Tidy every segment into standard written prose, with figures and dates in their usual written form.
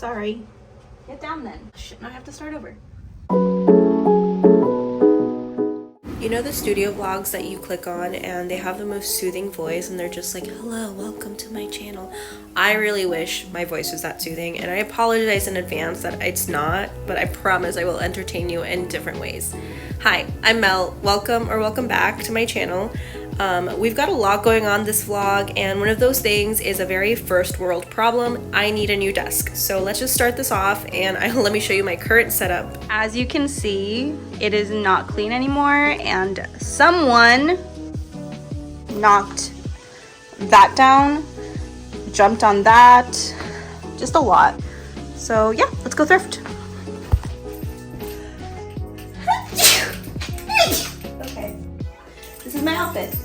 Sorry. Get down then. Shouldn't I have to start over? You know the studio vlogs that you click on and they have the most soothing voice and they're just like, hello, welcome to my channel. I really wish my voice was that soothing, and I apologize in advance that it's not, but I promise I will entertain you in different ways. Hi, I'm Mel. Welcome back to my channel. We've got a lot going on this vlog, and one of those things is a very first world problem. I need a new desk. So let's just start this off and let me show you my current setup. As you can see, it is not clean anymore, and someone knocked that down, jumped on that, just a lot. So yeah, let's go thrift. Okay, this is my outfit.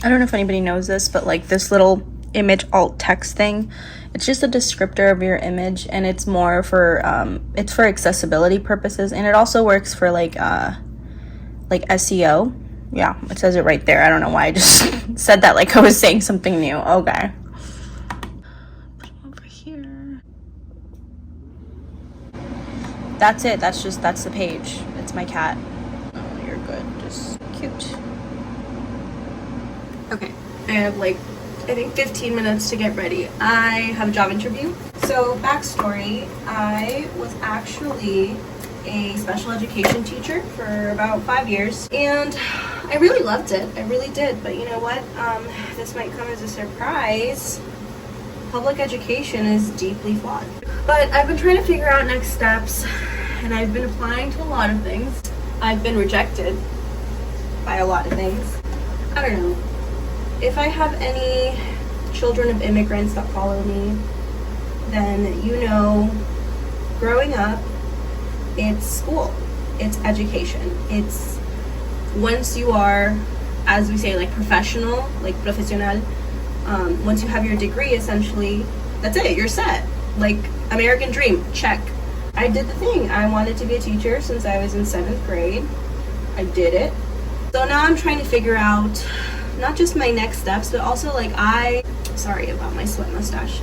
I don't know if anybody knows this, but like this little image alt text thing, it's just a descriptor of your image, and it's more for it's for accessibility purposes, and it also works for like SEO. Yeah, it says it right there. I don't know why I just said that like I was saying something new. Okay. Put them over here. That's it. That's the page. It's my cat. Oh, you're good. Just cute. Okay, I have like, I think 15 minutes to get ready. I have a job interview. So backstory, I was actually a special education teacher for about 5 years, and I really loved it. I really did. But you know what? This might come as a surprise. Public education is deeply flawed. But I've been trying to figure out next steps, and I've been applying to a lot of things. I've been rejected by a lot of things. I don't know. If I have any children of immigrants that follow me, then you know, growing up, it's school, it's education. It's once you are as we say, like professional, like profesional. Once you have your degree, essentially, that's it, you're set. Like American dream, check. I did the thing. I wanted to be a teacher since I was in 7th grade. I did it. So now I'm trying to figure out not just my next steps, but also like sorry about my sweat mustache.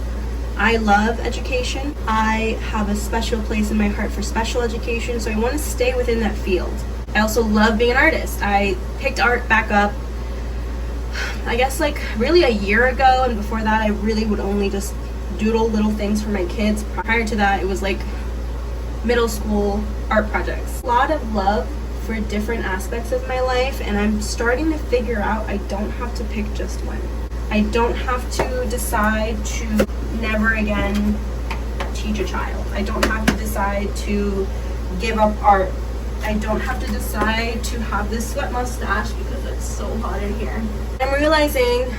I love education. I have a special place in my heart for special education, so I want to stay within that field. I also love being an artist. I picked art back up, I guess like really a year ago, and before that I really would only just doodle little things for my kids. Prior to that, it was like middle school art projects. A lot of love for different aspects of my life, and I'm starting to figure out I don't have to pick just one. I don't have to decide to never again teach a child. I don't have to decide to give up art. I don't have to decide to have this sweat mustache because it's so hot in here. I'm realizing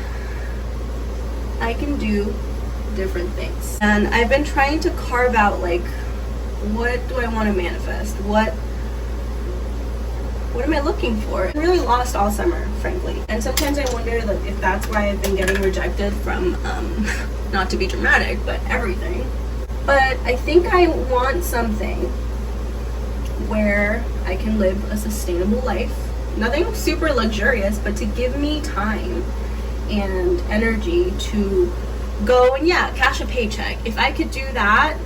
I can do different things. And I've been trying to carve out like, what do I want to manifest? What am I looking for? I'm really lost all summer, frankly. And sometimes I wonder like, if that's why I've been getting rejected from, not to be dramatic, but everything. But I think I want something where I can live a sustainable life. Nothing super luxurious, but to give me time and energy to go and cash a paycheck. If I could do that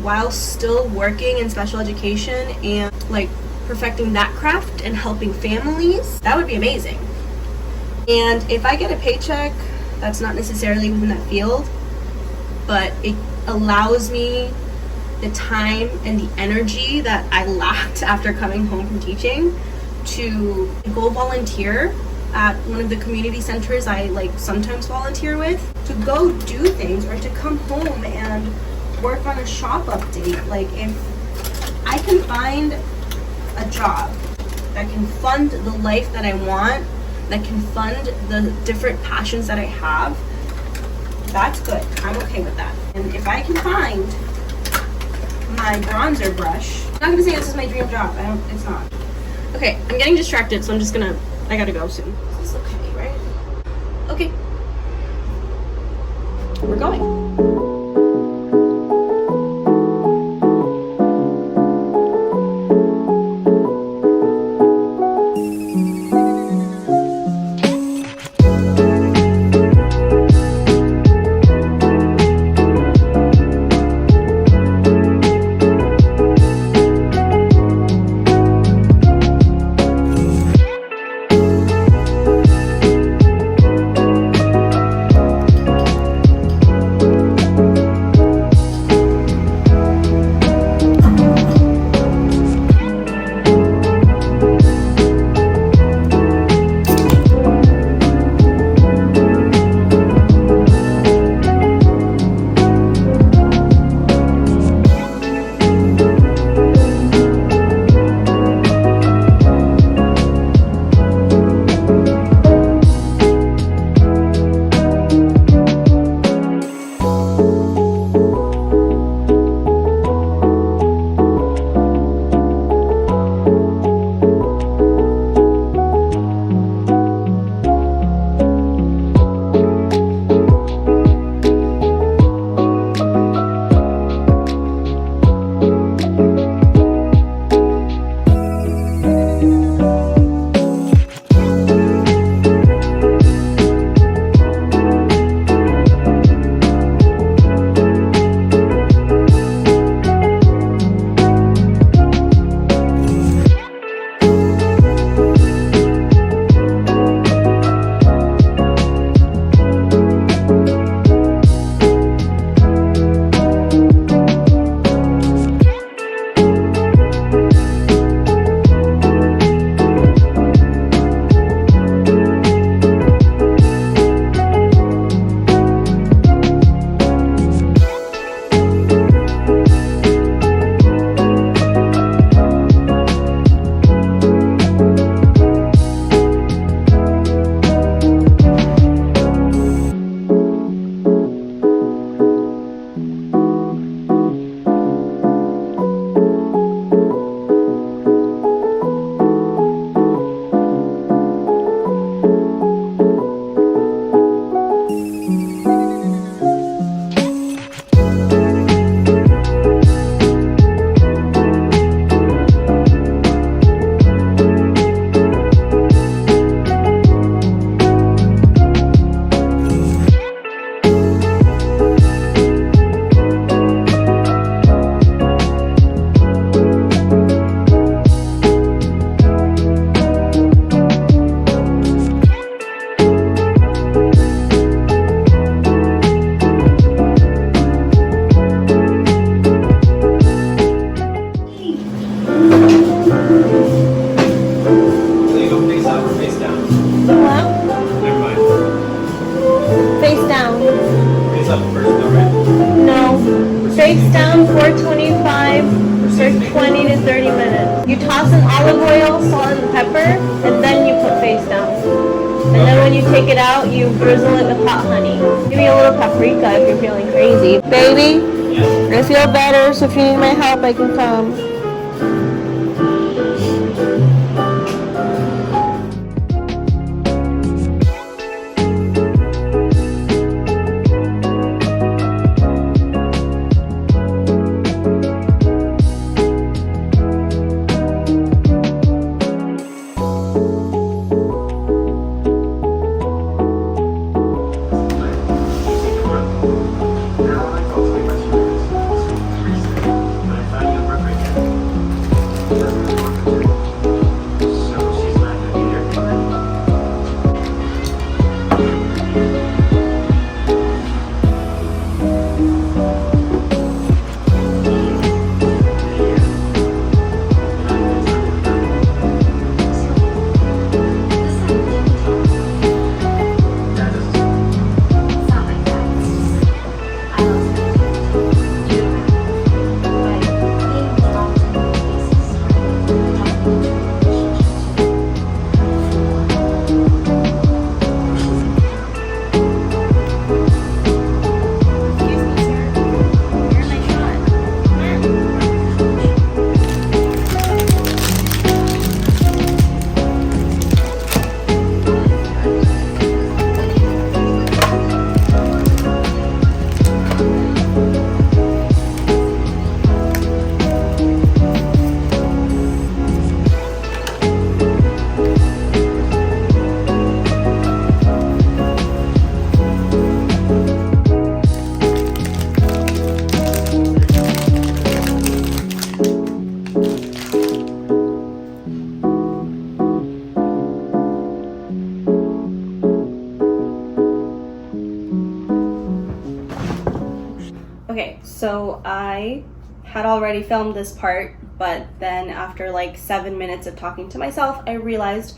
while still working in special education and like perfecting that craft and helping families, that would be amazing. And if I get a paycheck that's not necessarily within that field, but it allows me the time and the energy that I lacked after coming home from teaching to go volunteer at one of the community centers I like sometimes volunteer with, to go do things, or to come home and work on a shop update. Like if I can find a job that can fund the life that I want, that can fund the different passions that I have, that's good. I'm okay with that. And if I can find my bronzer brush, I'm not gonna say this is my dream job. It's not. Okay, I'm getting distracted, so I gotta go soon. This is okay, right? Okay. We're going. 20 to 30 minutes. You toss in olive oil, salt, and pepper, and then you put face down. And then when you take it out, you drizzle it with hot honey. Maybe a little paprika if you're feeling crazy. Baby, I feel better, so if you need my help, I can come. Okay, so I had already filmed this part, but then after like 7 minutes of talking to myself, I realized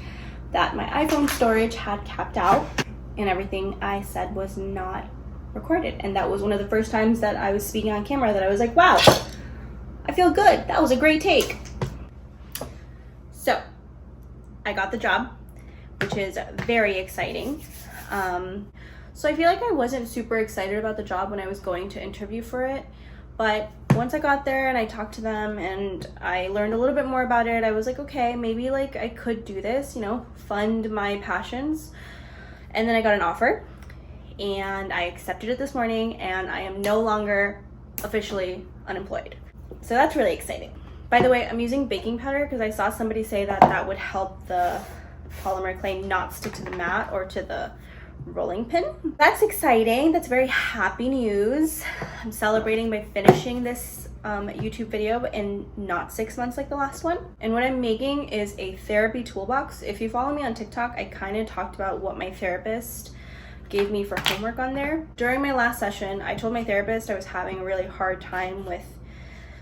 that my iPhone storage had capped out and everything I said was not recorded. And that was one of the first times that I was speaking on camera that I was like, wow, I feel good. That was a great take. So I got the job, which is very exciting. So I feel like I wasn't super excited about the job when I was going to interview for it, but once I got there and I talked to them and I learned a little bit more about it, I was like, okay, maybe like I could do this, you know, fund my passions. And then I got an offer and I accepted it this morning and I am no longer officially unemployed. So that's really exciting. By the way, I'm using baking powder because I saw somebody say that that would help the polymer clay not stick to the mat or to the rolling pin. That's exciting. That's very happy news. I'm celebrating by finishing this YouTube video in not 6 months like the last one. And what I'm making is a therapy toolbox. If you follow me on TikTok, I kind of talked about what my therapist gave me for homework on there. During my last session, I told my therapist I was having a really hard time with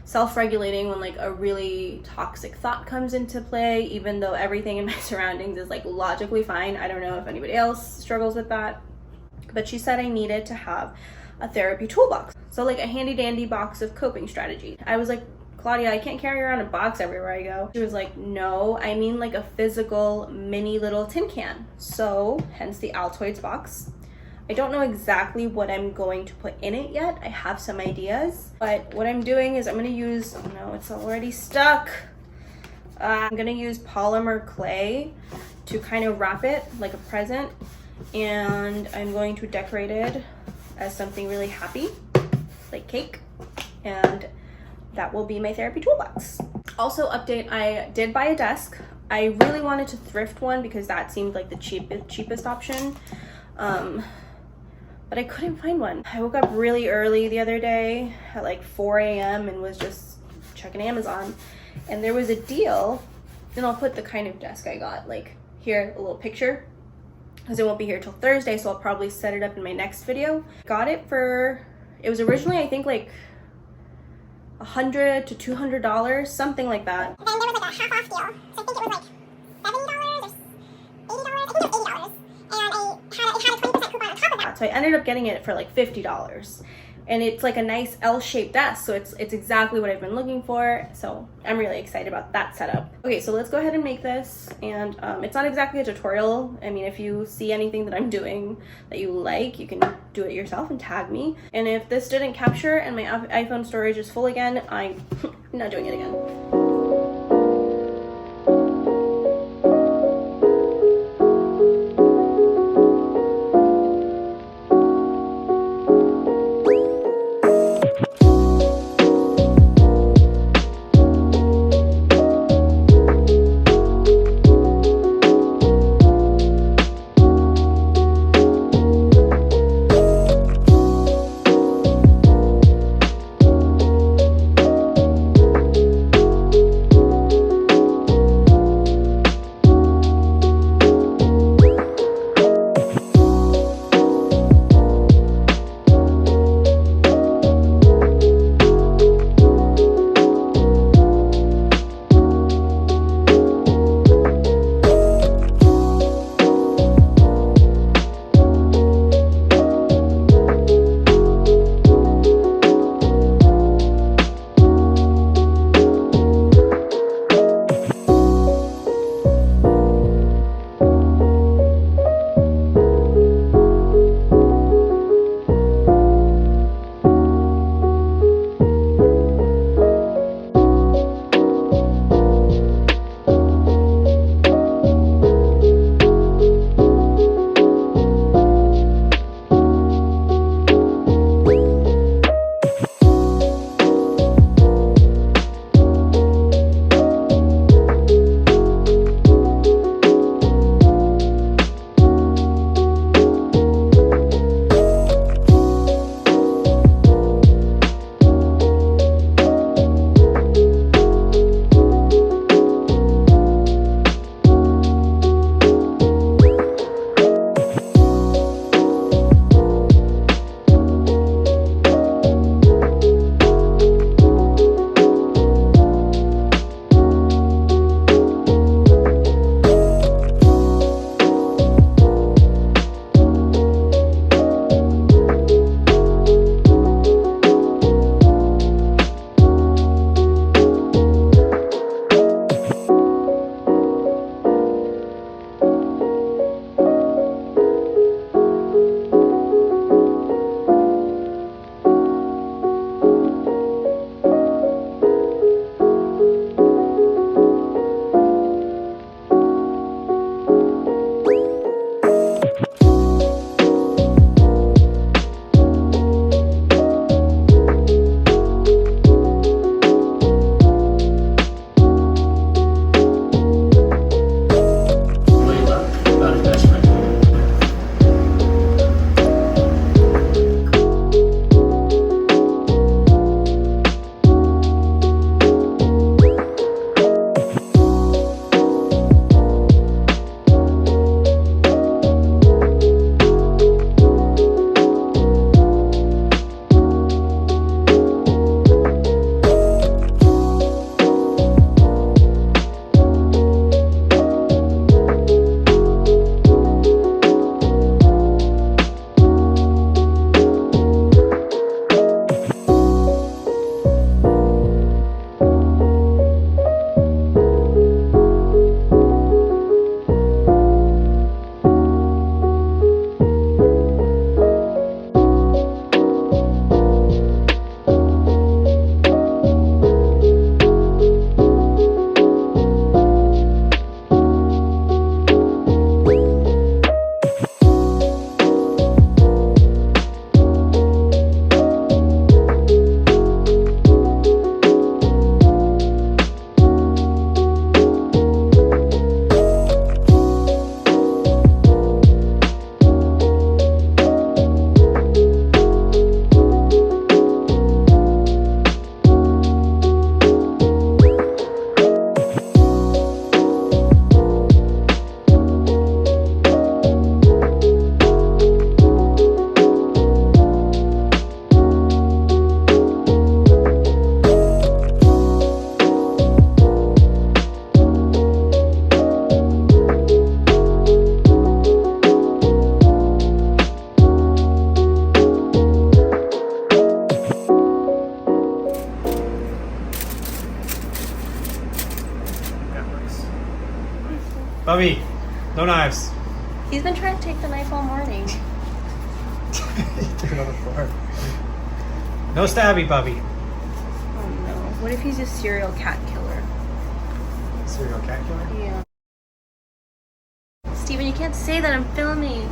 self-regulating when like a really toxic thought comes into play, even though everything in my surroundings is like logically fine. I don't know if anybody else struggles with that, but she said I needed to have a therapy toolbox. So like a handy dandy box of coping strategies. I was like, Claudia, I can't carry around a box everywhere I go. She was like, no, I mean like a physical mini little tin can. So hence the Altoids box. I don't know exactly what I'm going to put in it yet. I have some ideas, but what I'm doing is I'm gonna use, oh no, it's already stuck. I'm gonna use polymer clay to kind of wrap it like a present, and I'm going to decorate it as something really happy, like cake, and that will be my therapy toolbox. Also update, I did buy a desk. I really wanted to thrift one because that seemed like the cheapest option. But I couldn't find one. I woke up really early the other day at like 4 a.m. and was just checking Amazon. And there was a deal, and I'll put the kind of desk I got, like here, a little picture, because it won't be here till Thursday, so I'll probably set it up in my next video. Got it for, it was originally I think like $100 to $200, something like that. And then there was like a half off deal, so I think it was like $70 or $80, I think it was $80. And it had a 20% coupon on top of that. So I ended up getting it for like $50. and it's like a nice L-shaped desk, so it's exactly what I've been looking for. So I'm really excited about that setup. Okay, so let's go ahead and make this, and it's not exactly a tutorial. I mean, if you see anything that I'm doing that you like, you can do it yourself and tag me. And if this didn't capture and my iPhone storage is full again, I'm not doing it again. Bubby, no knives. He's been trying to take the knife all morning. You threw it on the floor. No stabby, Bubby. Oh no. What if he's a serial cat killer? Serial cat killer? Yeah. Steven, you can't say that I'm filming.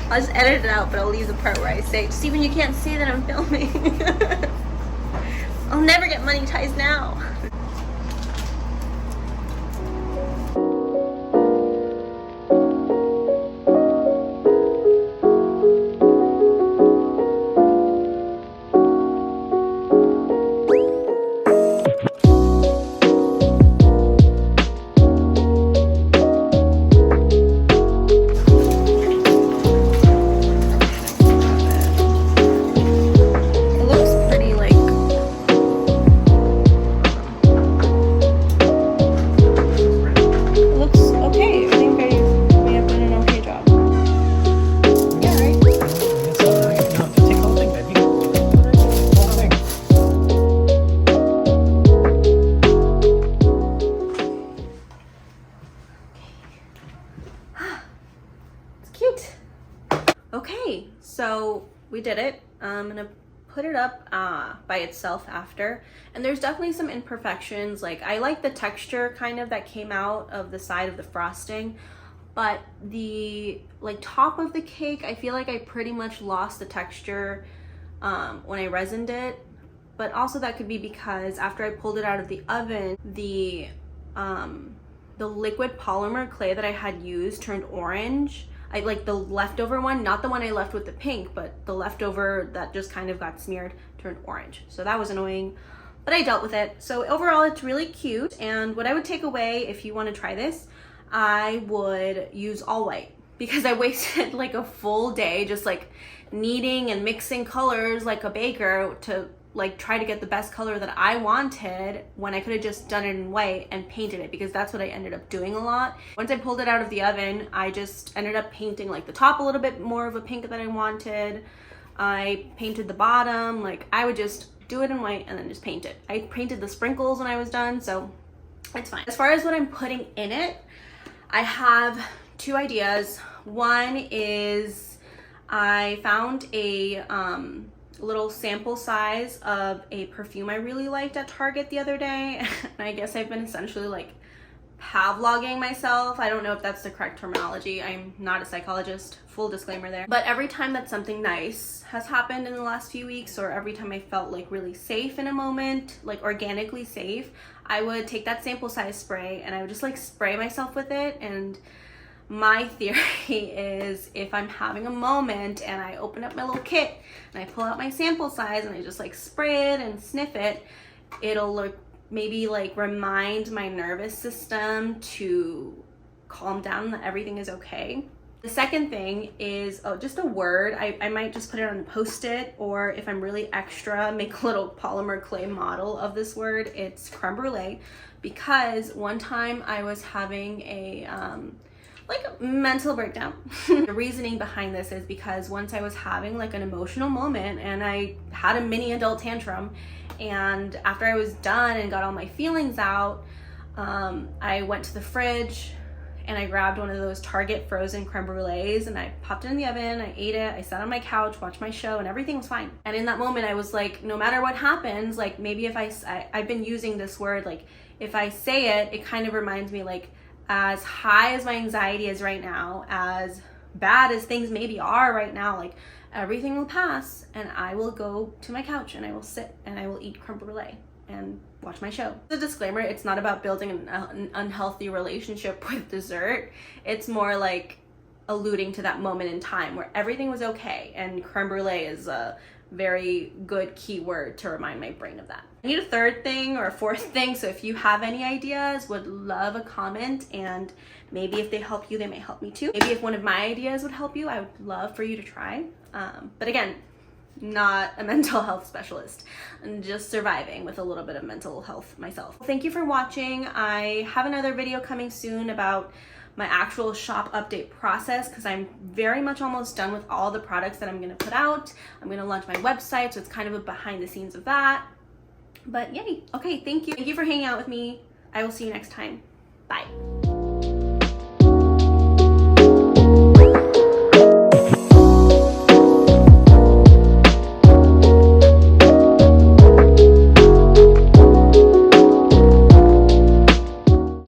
I'll just edit it out, but I'll leave the part where I say, Steven, you can't say that I'm filming. I'll never get monetized now. Okay, so we did it. I'm gonna put it up by itself after, and there's definitely some imperfections. Like, I like the texture kind of that came out of the side of the frosting, but the like top of the cake, I feel like I pretty much lost the texture when I resined it. But also that could be because after I pulled it out of the oven, the liquid polymer clay that I had used turned orange. I like the leftover one, not the one I left with the pink, but the leftover that just kind of got smeared turned orange. So that was annoying, but I dealt with it. So overall, it's really cute. And what I would take away if you want to try this, I would use all white, because I wasted like a full day just like kneading and mixing colors like a baker to like try to get the best color that I wanted, when I could have just done it in white and painted it, because that's what I ended up doing a lot. Once I pulled it out of the oven, I just ended up painting like the top a little bit more of a pink that I wanted. I painted the bottom, like I would just do it in white and then just paint it. I painted the sprinkles when I was done, so it's fine. As far as what I'm putting in it, I have two ideas. One is I found a little sample size of a perfume I really liked at Target the other day, and I guess I've been essentially like Pavlogging myself. I don't know if that's the correct terminology. I'm not a psychologist, full disclaimer there. But every time that something nice has happened in the last few weeks, or every time I felt like really safe in a moment, like organically safe, I would take that sample size spray and I would just like spray myself with it. And my theory is, if I'm having a moment and I open up my little kit and I pull out my sample size and I just like spray it and sniff it, it'll look maybe like remind my nervous system to calm down, that everything is okay. The second thing is just a word. I might just put it on a post-it, or if I'm really extra, make a little polymer clay model of this word. It's creme brulee, because one time I was having a like a mental breakdown. The reasoning behind this is because once I was having like an emotional moment and I had a mini adult tantrum, and after I was done and got all my feelings out, I went to the fridge and I grabbed one of those Target frozen creme brulees and I popped it in the oven, I ate it, I sat on my couch, watched my show, and everything was fine. And in that moment I was like, no matter what happens, like maybe if I've been using this word, like if I say it, it kind of reminds me, like, as high as my anxiety is right now, as bad as things maybe are right now, like everything will pass and I will go to my couch and I will sit and I will eat creme brulee and watch my show. The disclaimer, it's not about building an unhealthy relationship with dessert. It's more like alluding to that moment in time where everything was okay, and creme brulee is a very good keyword to remind my brain of that. I need a third thing or a fourth thing, so if you have any ideas, would love a comment, and maybe if they help you, they may help me too. Maybe if one of my ideas would help you, I would love for you to try. But again, not a mental health specialist, and just surviving with a little bit of mental health myself. Thank you for watching. I have another video coming soon about my actual shop update process, because I'm very much almost done with all the products that I'm going to put out. I'm going to launch my website, so it's kind of a behind the scenes of that. But yay. Okay, thank you. Thank you for hanging out with me. I will see you next time. Bye.